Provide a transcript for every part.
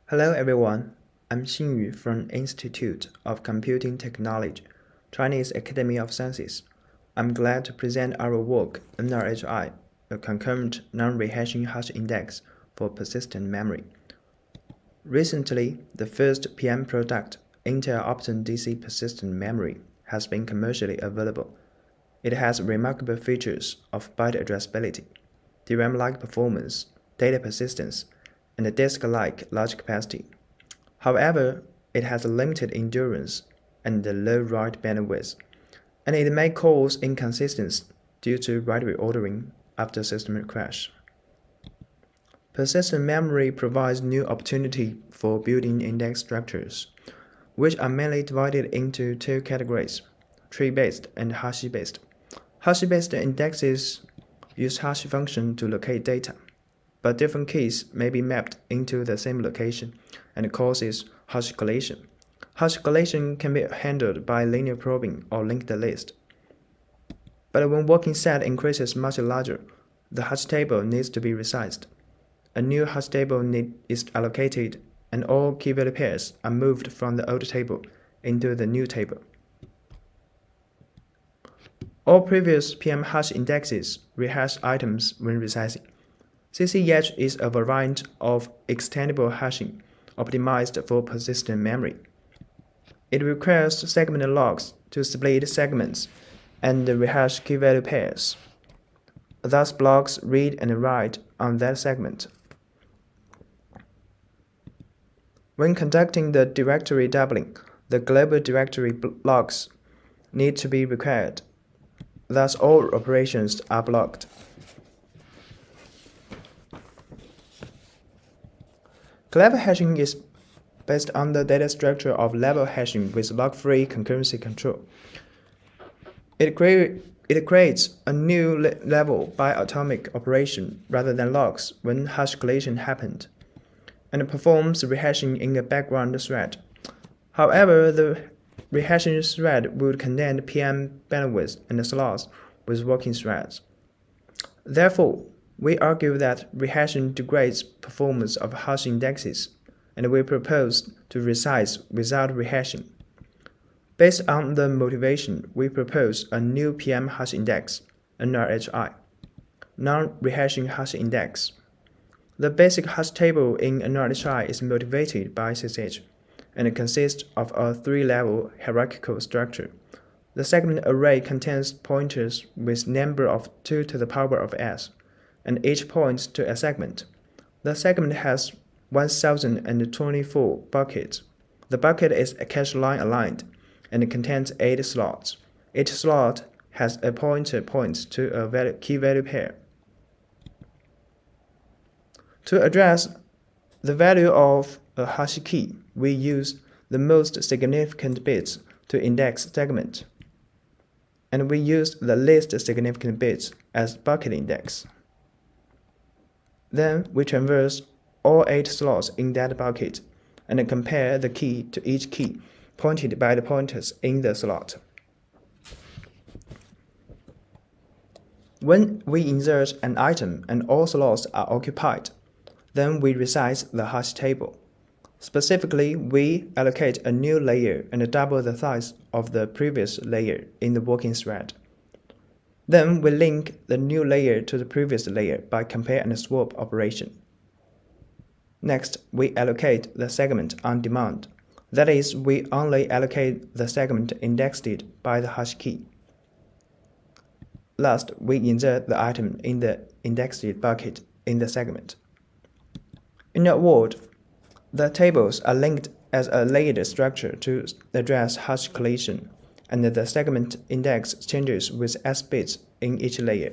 Hello everyone, I'm Xingyu from Institute of Computing Technology, Chinese Academy of Sciences. I'm glad to present our work, NRHI, a concurrent non-rehashing hash index for persistent memory. Recently, the first PM product, Intel Optane DC persistent memory, has been commercially available. It has remarkable features of byte addressability, DRAM-like performance, data persistence, and disk-like large capacity. However, it has a limited endurance and a low write bandwidth, and it may cause inconsistency due to write reordering after system crash. Persistent memory provides new opportunity for building index structures, which are mainly divided into two categories, tree-based and hash-based. Hash-based indexes use hash function to locate data, but different keys may be mapped into the same location and causes hash collision. Hash collision can be handled by linear probing or linked list. But when working set increases much larger, the hash table needs to be resized. A new hash table is allocated, and all key value pairs are moved from the old table into the new table. All previous PM hash indexes rehash items when resizing. CCH is a variant of extendable hashing, optimized for persistent memory. It requires segment locks to split segments and rehash key value pairs. Thus, blocks read and write on that segment. When conducting the directory doubling, the global directory blocks need to be required. Thus, all operations are blocked. Clever hashing is based on the data structure of level hashing with lock-free concurrency control. It creates a new level by atomic operation rather than locks when hash collision happened, and performs rehashing in a background thread. However, the rehashing thread would contain PM bandwidth and slots with working threads. Therefore, we argue that rehashing degrades performance of hash indexes, and we propose to resize without rehashing. Based on the motivation, we propose a new PM hash index, NRHI, non-rehashing hash index. The basic hash table in NRHI is motivated by CCH, and it consists of a three-level hierarchical structure. The segment array contains pointers with number of 2 to the power of s, and each points to a segment. The segment has 1024 buckets. The bucket is cache line aligned and contains 8 slots. Each slot has a pointer points to a key value pair. To address the value of a hash key, we use the most significant bits to index segment, and we use the least significant bits as bucket index. Then we traverse all 8 slots in that bucket and compare the key to each key pointed by the pointers in the slot. When we insert an item and all slots are occupied, then we resize the hash table. Specifically, we allocate a new layer and double the size of the previous layer in the working thread. Then we link the new layer to the previous layer by compare and swap operation. Next, we allocate the segment on demand. That is, we only allocate the segment indexed by the hash key. Last, we insert the item in the indexed bucket in the segment. In a word, the tables are linked as a layered structure to address hash collision, and the segment index changes with s bits in each layer.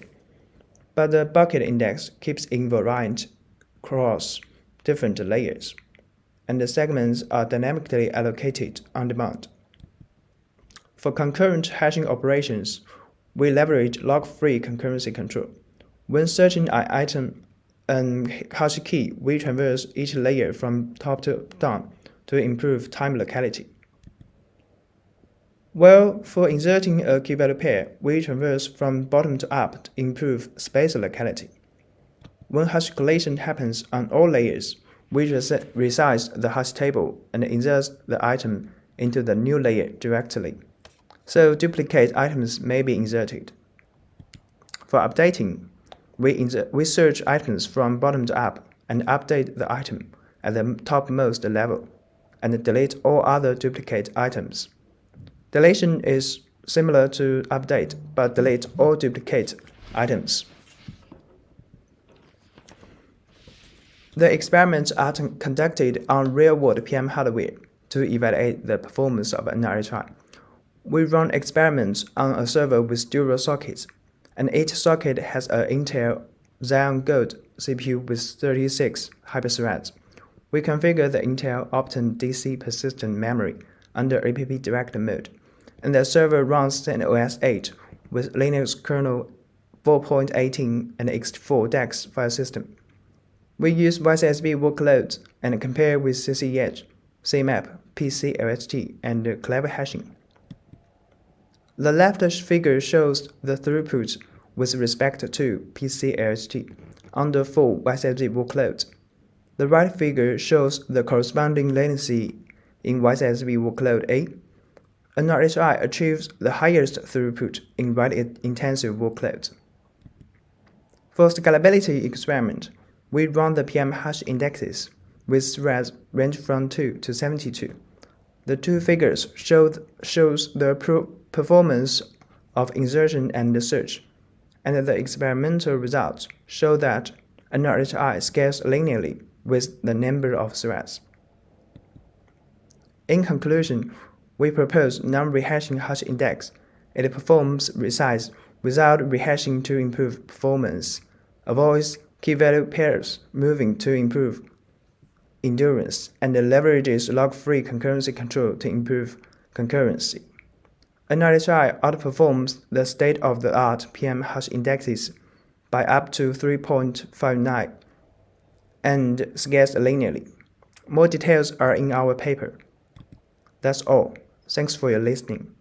But the bucket index keeps invariant across different layers, and the segments are dynamically allocated on demand. For concurrent hashing operations, we leverage lock-free concurrency control. When searching an item and hash key, we traverse each layer from top to down to improve time locality. Well, for inserting a key value pair, we traverse from bottom to up to improve space locality. When hash collision happens on all layers, we resize the hash table and insert the item into the new layer directly, so duplicate items may be inserted. For updating, we search items from bottom up and update the item at the topmost level, and delete all other duplicate items. Deletion is similar to update, but delete all duplicate items. The experiments are conducted on real-world PM hardware to evaluate the performance of NRHI. We run experiments on a server with dual sockets, and each socket has an Intel Xeon Gold CPU with 36 hyperthreads. We configure the Intel Optane DC persistent memory under app direct mode, and the server runs CentOS 8 with Linux kernel 4.18 and x4 DEX file system. We use YCSB workloads and compare with CC Edge, CMAP, PCLHT, and Clever Hashing. The left figure shows the throughput with respect to PCLHT under full YCSB workloads. The right figure shows the corresponding latency in YCSB workload A. NRHI achieves the highest throughput in write-intensive workloads. For scalability experiment, we run the PM hash indexes with threads range from 2 to 72. The two figures shows the performance of insertion and search, and the experimental results show that NRHI scales linearly with the number of threads. In conclusion, we propose non-rehashing hash index. It performs resize without rehashing to improve performance, avoids key-value pairs moving to improve endurance, and leverages log-free concurrency control to improve concurrency. NRHI outperforms the state-of-the-art PM hash indexes by up to 3.59 and scales linearly. More details are in our paper. That's all. Thanks for your listening.